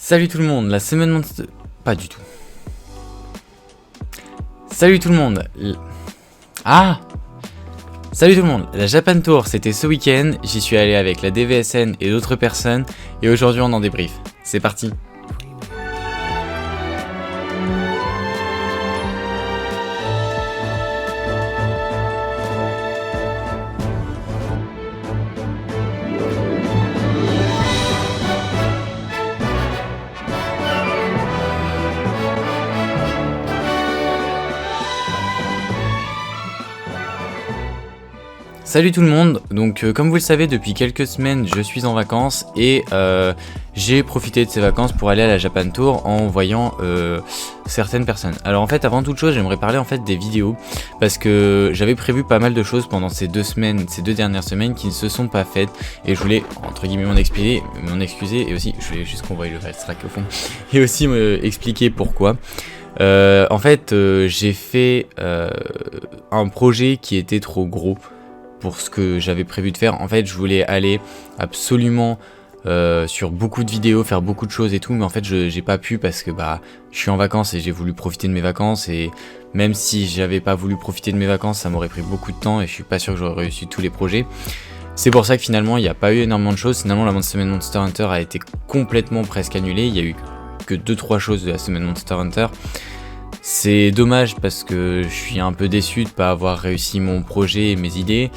Salut tout le monde, la semaine Monster... Pas du tout. Salut tout le monde. Ah Salut tout le monde, la Japan Tour c'était ce week-end, j'y suis allé avec la DVSN et d'autres personnes, et aujourd'hui on en débrief. C'est parti. Salut tout le monde, donc comme vous le savez depuis quelques semaines je suis en vacances et j'ai profité de ces vacances pour aller à la Japan Tour en voyant certaines personnes. Alors en fait avant toute chose j'aimerais parler en fait des vidéos parce que j'avais prévu pas mal de choses pendant ces deux dernières semaines qui ne se sont pas faites et je voulais entre guillemets m'en excuser et aussi je voulais juste qu'on voie le track au fond et aussi me expliquer pourquoi. En fait j'ai fait un projet qui était trop gros pour ce que j'avais prévu de faire. En fait je voulais aller absolument sur beaucoup de vidéos, faire beaucoup de choses et tout, mais en fait j'ai pas pu parce que je suis en vacances et j'ai voulu profiter de mes vacances, et même si j'avais pas voulu profiter de mes vacances ça m'aurait pris beaucoup de temps et je suis pas sûr que j'aurais réussi tous les projets. C'est pour ça que finalement il n'y a pas eu énormément de choses. Finalement la semaine Monster Hunter a été complètement presque annulée, il y a eu que 2-3 choses de la semaine Monster Hunter. C'est dommage parce que je suis un peu déçu de pas avoir réussi mon projet et mes idées,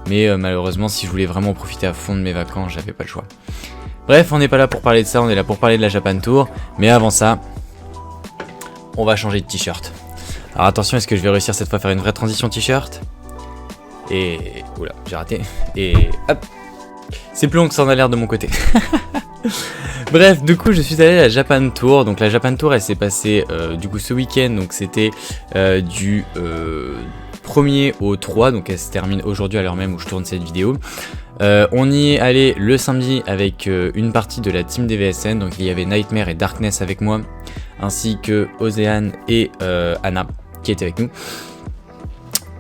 mais malheureusement si je voulais vraiment profiter à fond de mes vacances, j'avais pas le choix. Bref, on n'est pas là pour parler de ça, on est là pour parler de la Japan Tour, mais avant ça, on va changer de t-shirt. Alors attention, est-ce que je vais réussir cette fois à faire une vraie transition t-shirt? Et... oula, j'ai raté. Et hop, c'est plus long que ça en a l'air de mon côté. Bref, du coup je suis allé à la Japan Tour. Donc la Japan Tour elle s'est passée du coup ce week-end. Donc c'était du 1er au 3. Donc elle se termine aujourd'hui à l'heure même où je tourne cette vidéo. On y est allé le samedi avec une partie de la team DVSN. Donc il y avait Nightmare et Darkness avec moi, ainsi que Océane et Anna qui étaient avec nous.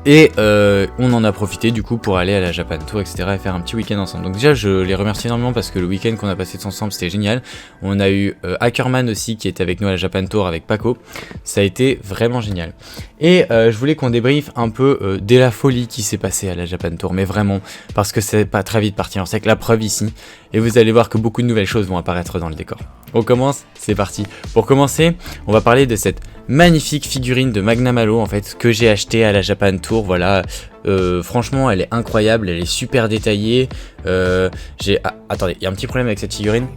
Et on en a profité du coup pour aller à la Japan Tour, etc. et faire un petit week-end ensemble. Donc déjà je les remercie énormément parce que le week-end qu'on a passé ensemble c'était génial. On a eu Hackerman aussi qui était avec nous à la Japan Tour avec Paco. Ça a été vraiment génial. Et je voulais qu'on débriefe un peu de la folie qui s'est passée à la Japan Tour. Mais vraiment, parce que c'est pas très vite parti en sec. La preuve ici. Et vous allez voir que beaucoup de nouvelles choses vont apparaître dans le décor. On commence, c'est parti. Pour commencer, on va parler de cette magnifique figurine de Magnum Halo en fait que j'ai acheté à la Japan Tour. Voilà, franchement elle est incroyable, elle est super détaillée. Attendez, il y a un petit problème avec cette figurine.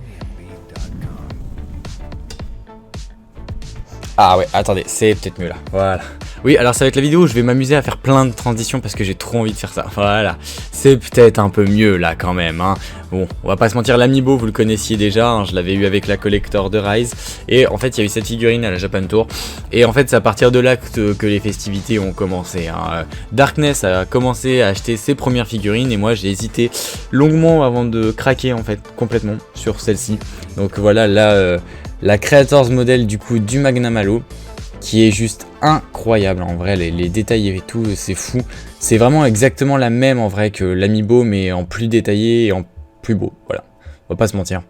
Ah ouais, attendez, c'est peut-être mieux là, voilà. Oui, alors ça va être la vidéo où je vais m'amuser à faire plein de transitions parce que j'ai trop envie de faire ça. Voilà, c'est peut-être un peu mieux là quand même, hein. Bon, on va pas se mentir, l'Amiibo vous le connaissiez déjà, hein, je l'avais eu avec la collector de Rise. Et en fait il y a eu cette figurine à la Japan Tour. Et en fait c'est à partir de là que les festivités ont commencé, hein. Darkness a commencé à acheter ses premières figurines et moi j'ai hésité longuement avant de craquer en fait complètement sur celle-ci. Donc voilà, là la Creators Model du coup du Magnum Halo, qui est juste incroyable en vrai, les détails et tout, c'est fou. C'est vraiment exactement la même en vrai que l'Amiibo, mais en plus détaillé et en plus beau, voilà, on va pas se mentir.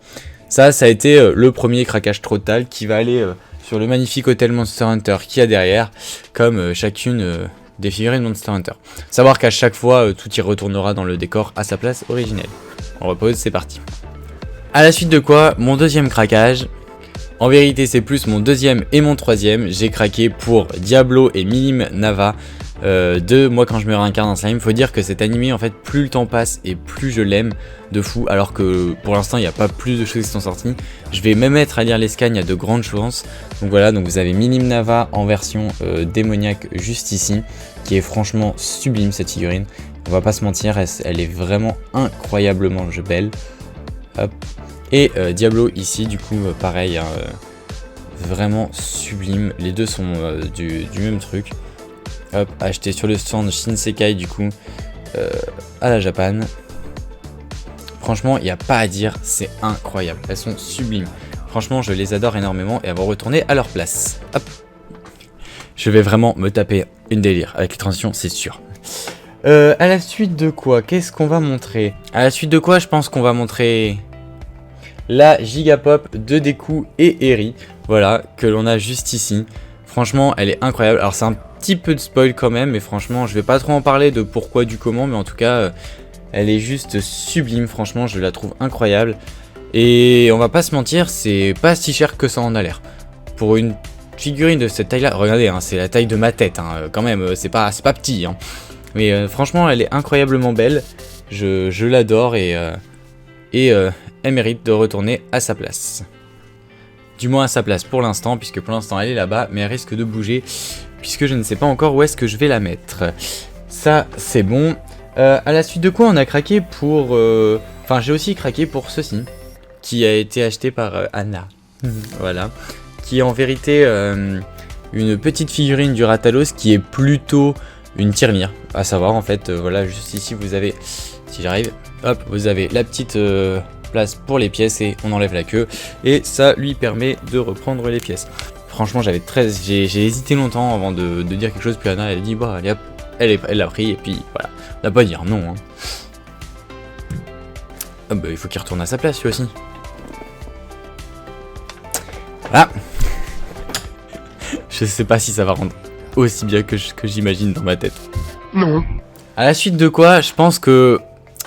Ça a été le premier craquage total qui va aller sur le magnifique hôtel Monster Hunter qu'il y a derrière, comme chacune des figurines Monster Hunter. Savoir qu'à chaque fois, tout y retournera dans le décor à sa place originelle. On repose, c'est parti. À la suite de quoi, mon deuxième craquage. En vérité c'est plus mon deuxième et mon troisième. J'ai craqué pour Diablo et Milim Nava de Moi quand je me réincarne en slime. Faut dire que cet animé en fait plus le temps passe et plus je l'aime de fou. Alors que pour l'instant il n'y a pas plus de choses qui sont sorties. Je vais même être à lire les scans, il y a de grandes chances. Donc voilà, donc vous avez Milim Nava en version démoniaque juste ici, qui est franchement sublime cette figurine. On va pas se mentir, elle est vraiment incroyablement belle. Hop. Et Diablo ici du coup pareil, hein, vraiment sublime, les deux sont du même truc. Hop, acheté sur le stand Shinsekai du coup à la Japan. Franchement il n'y a pas à dire, c'est incroyable, elles sont sublimes. Franchement je les adore énormément et elles vont retourner à leur place. Hop. Je vais vraiment me taper une délire avec les transitions, c'est sûr. À la suite de quoi, qu'est-ce qu'on va montrer? À la suite de quoi je pense qu'on va montrer... la Gigapop de Deku et Eri, voilà, que l'on a juste ici. Franchement, elle est incroyable. Alors c'est un petit peu de spoil quand même, mais franchement, je vais pas trop en parler de pourquoi, du comment, mais en tout cas, elle est juste sublime. Franchement, je la trouve incroyable. Et on va pas se mentir, c'est pas si cher que ça en a l'air. Pour une figurine de cette taille-là, regardez, hein, c'est la taille de ma tête, hein, quand même, c'est pas petit. Hein. Mais franchement, elle est incroyablement belle. Je l'adore et elle mérite de retourner à sa place. Du moins à sa place pour l'instant, puisque pour l'instant elle est là-bas, mais elle risque de bouger, puisque je ne sais pas encore où est-ce que je vais la mettre. Ça, c'est bon. À la suite de quoi on a craqué pour... Enfin, j'ai aussi craqué pour ceci, qui a été acheté par Anna. Voilà. Qui est en vérité une petite figurine du Ratalos qui est plutôt une Tyrmir. À savoir, en fait, voilà, juste ici, vous avez... Si j'arrive, hop, vous avez la petite place pour les pièces et on enlève la queue. Et ça lui permet de reprendre les pièces. Franchement, j'ai hésité longtemps avant de dire quelque chose. Puis Anna, elle dit, bah, allez hop, elle l'a pris. Et puis voilà, on n'a pas à dire non. Hein. Ah bah, il faut qu'il retourne à sa place lui aussi. Voilà. Je sais pas si ça va rendre aussi bien que j'imagine dans ma tête. Non. À la suite de quoi, je pense que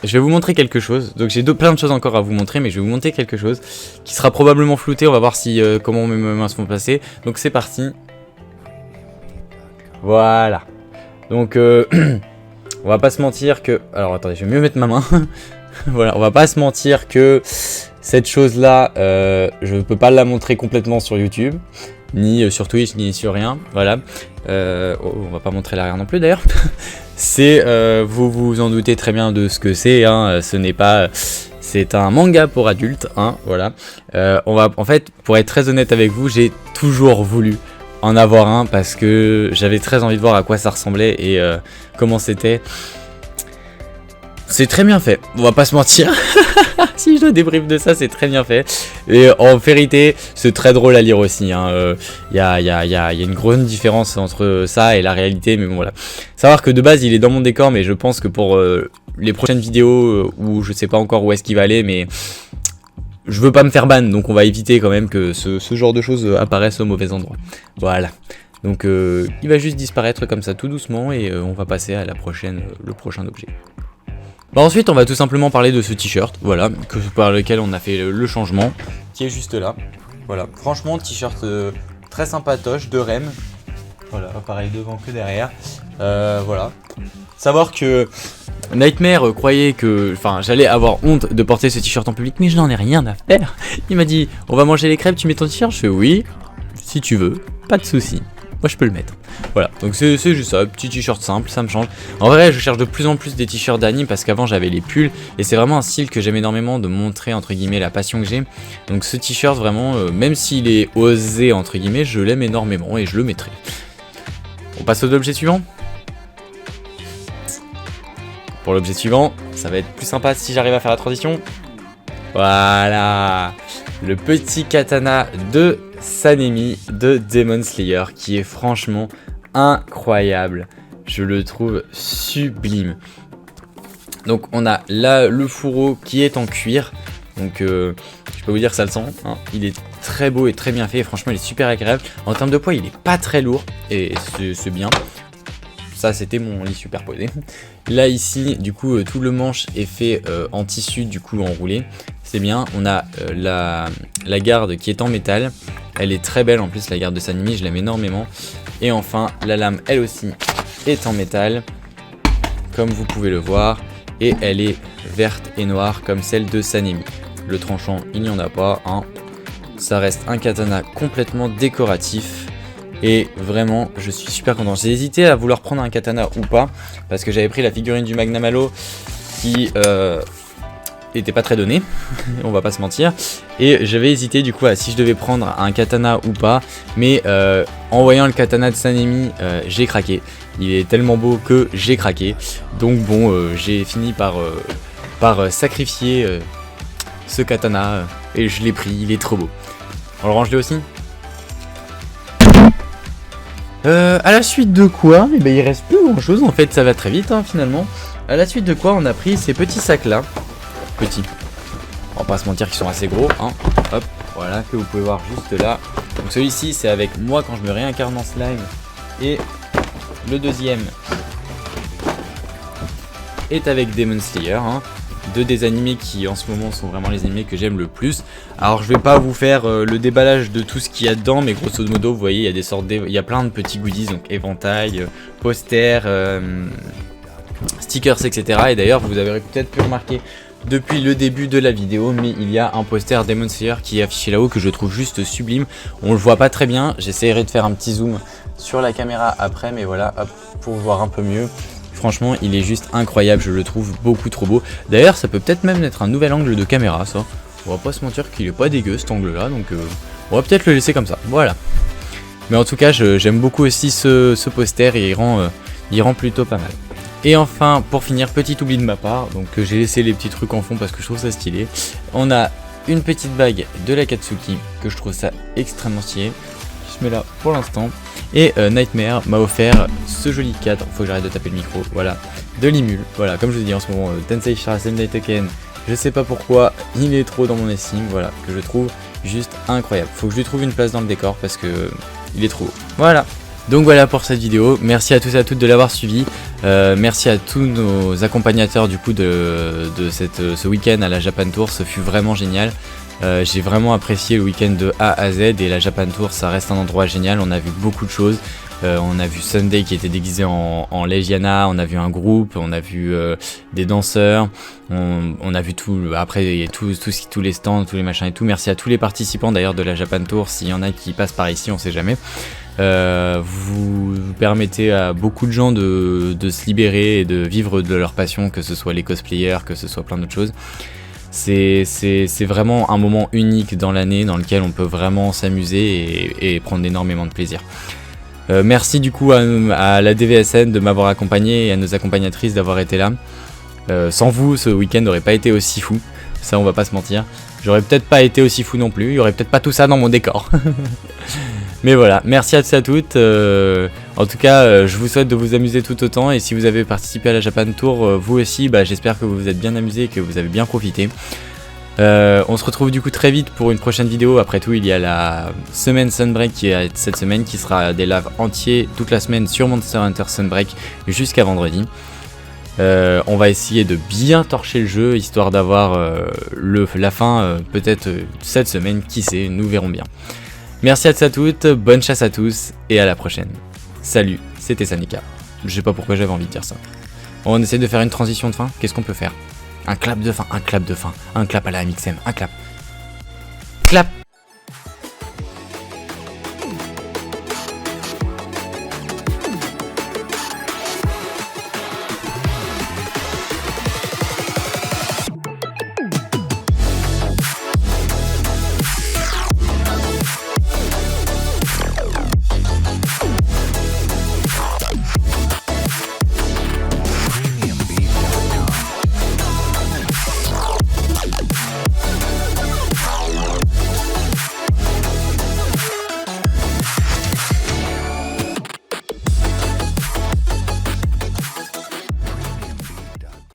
je vais vous montrer quelque chose. Donc j'ai plein de choses encore à vous montrer, mais je vais vous montrer quelque chose qui sera probablement flouté. On va voir si comment mes mains se vont passer. Donc c'est parti. Voilà. Donc on va pas se mentir que... Alors attendez, je vais mieux mettre ma main. Voilà, on va pas se mentir que cette chose-là, je peux pas la montrer complètement sur YouTube, ni sur Twitch, ni sur rien. Voilà. On va pas montrer l'arrière non plus d'ailleurs. C'est, vous vous en doutez très bien de ce que c'est. Hein, ce n'est pas, c'est un manga pour adultes. Hein, voilà. En fait, pour être très honnête avec vous, j'ai toujours voulu en avoir un parce que j'avais très envie de voir à quoi ça ressemblait et comment c'était. C'est très bien fait, on va pas se mentir. Si je dois débrief de ça, c'est très bien fait. Et en vérité, c'est très drôle à lire aussi. Hein. Y a une grande différence entre ça et la réalité, mais bon voilà. Savoir que de base, il est dans mon décor, mais je pense que pour les prochaines vidéos, où je sais pas encore où est-ce qu'il va aller, mais je veux pas me faire ban, donc on va éviter quand même que ce genre de choses apparaissent au mauvais endroit. Voilà. Donc il va juste disparaître comme ça tout doucement et on va passer à la prochaine, le prochain objet. Bah ensuite on va tout simplement parler de ce t-shirt, voilà, par lequel on a fait le changement, qui est juste là. Voilà, franchement t-shirt très sympatoche de Rem. Voilà, pareil devant que derrière. Voilà. Savoir que Nightmare croyait que, enfin, j'allais avoir honte de porter ce t-shirt en public, mais je n'en ai rien à faire. Il m'a dit, on va manger les crêpes, tu mets ton t-shirt? Je fais oui, si tu veux, pas de souci. Moi je peux le mettre. Voilà, donc c'est juste ça, petit t-shirt simple, ça me change. En vrai, je cherche de plus en plus des t-shirts d'anime parce qu'avant j'avais les pulls et c'est vraiment un style que j'aime énormément de montrer entre guillemets la passion que j'ai. Donc ce t-shirt vraiment, même s'il est osé entre guillemets, je l'aime énormément et je le mettrai. On passe aux objets suivants. Pour l'objet suivant, ça va être plus sympa si j'arrive à faire la transition. Voilà, le petit katana de Sanemi de Demon Slayer qui est franchement incroyable. Je le trouve sublime. Donc on a là le fourreau qui est en cuir. Donc je peux vous dire ça le sent. Hein. Il est très beau et très bien fait. Et franchement il est super agréable. En termes de poids il est pas très lourd. Et c'est bien. Ça c'était mon lit superposé. Là ici du coup tout le manche est fait en tissu du coup enroulé. C'est bien, on a la garde qui est en métal. Elle est très belle en plus, la garde de Sanemi, je l'aime énormément. Et enfin, la lame, elle aussi, est en métal, comme vous pouvez le voir. Et elle est verte et noire, comme celle de Sanemi. Le tranchant, il n'y en a pas. Hein. Ça reste un katana complètement décoratif. Et vraiment, je suis super content. J'ai hésité à vouloir prendre un katana ou pas, parce que j'avais pris la figurine du Magnum Halo qui... était pas très donné, on va pas se mentir, et j'avais hésité du coup à si je devais prendre un katana ou pas, mais en voyant le katana de Sanemi, j'ai craqué. Il est tellement beau que j'ai craqué, donc bon, j'ai fini par sacrifier ce katana, et je l'ai pris, il est trop beau. On le range lui aussi. À la suite de quoi, eh ben, il reste plus grand chose, en fait ça va très vite hein, finalement. À la suite de quoi on a pris ces petits sacs là. Petit. on va pas se mentir qu'ils sont assez gros, hein. Hop, voilà, que vous pouvez voir juste là. Donc celui-ci c'est avec moi quand je me réincarne en slime. Et le deuxième est avec Demon Slayer, hein. Deux des animés qui en ce moment sont vraiment les animés que j'aime le plus. Alors je vais pas vous faire le déballage de tout ce qu'il y a dedans, mais grosso modo vous voyez il y a plein de petits goodies, donc éventail, posters, stickers, etc. Et d'ailleurs vous avez peut-être pu remarquer depuis le début de la vidéo, mais il y a un poster Demon Slayer qui est affiché là-haut que je trouve juste sublime. On le voit pas très bien, j'essaierai de faire un petit zoom sur la caméra après, mais voilà, hop, pour voir un peu mieux. Franchement, il est juste incroyable, je le trouve beaucoup trop beau. D'ailleurs, ça peut peut-être même être un nouvel angle de caméra, ça. On va pas se mentir qu'il est pas dégueu cet angle-là, donc on va peut-être le laisser comme ça. Voilà. Mais en tout cas, j'aime beaucoup aussi ce poster et il rend plutôt pas mal. Et enfin, pour finir, petit oubli de ma part, donc j'ai laissé les petits trucs en fond parce que je trouve ça stylé. On a une petite bague de la Katsuki, que je trouve ça extrêmement stylé. Je mets là pour l'instant. Et Nightmare m'a offert ce joli cadre, faut que j'arrête de taper le micro, voilà, de Limul. Voilà, comme je vous dis en ce moment, Tensei Shirasen Daitoken, je sais pas pourquoi, il est trop dans mon estime, voilà, que je trouve juste incroyable. Faut que je lui trouve une place dans le décor parce que il est trop beau. Voilà. Donc voilà pour cette vidéo, merci à tous et à toutes de l'avoir suivi, merci à tous nos accompagnateurs du coup de ce week-end à la Japan Tour, ce fut vraiment génial. J'ai vraiment apprécié le week-end de A à Z et la Japan Tour ça reste un endroit génial, on a vu beaucoup de choses. On a vu Sunday qui était déguisé en Legiana, on a vu un groupe, on a vu des danseurs, on a vu tout, après il y a tous les stands, tous les machins et tout. Merci à tous les participants d'ailleurs de la Japan Tour, s'il y en a qui passent par ici on sait jamais. Vous permettez à beaucoup de gens de se libérer et de vivre de leur passion, que ce soit les cosplayers, que ce soit plein d'autres choses. C'est vraiment un moment unique dans l'année dans lequel on peut vraiment s'amuser et prendre énormément de plaisir. Merci du coup à la DVSN de m'avoir accompagné et à nos accompagnatrices d'avoir été là. Sans vous, ce week-end n'aurait pas été aussi fou, ça on va pas se mentir. J'aurais peut-être pas été aussi fou non plus, il y aurait peut-être pas tout ça dans mon décor. Mais voilà, merci à tous et à toutes. En tout cas, je vous souhaite de vous amuser tout autant. Et si vous avez participé à la Japan Tour, vous aussi, j'espère que vous vous êtes bien amusé et que vous avez bien profité. On se retrouve du coup très vite pour une prochaine vidéo. Après tout, il y a la semaine Sunbreak qui est cette semaine, qui sera des lives entiers toute la semaine sur Monster Hunter Sunbreak jusqu'à vendredi. On va essayer de bien torcher le jeu, histoire d'avoir la fin peut-être cette semaine, qui sait, nous verrons bien. Merci à tous et à toutes, bonne chasse à tous, et à la prochaine. Salut, c'était Sanika. Je sais pas pourquoi j'avais envie de dire ça. On essaie de faire une transition de fin, qu'est-ce qu'on peut faire? Un clap de fin, un clap de fin, un clap à la MXM, un clap. Clap.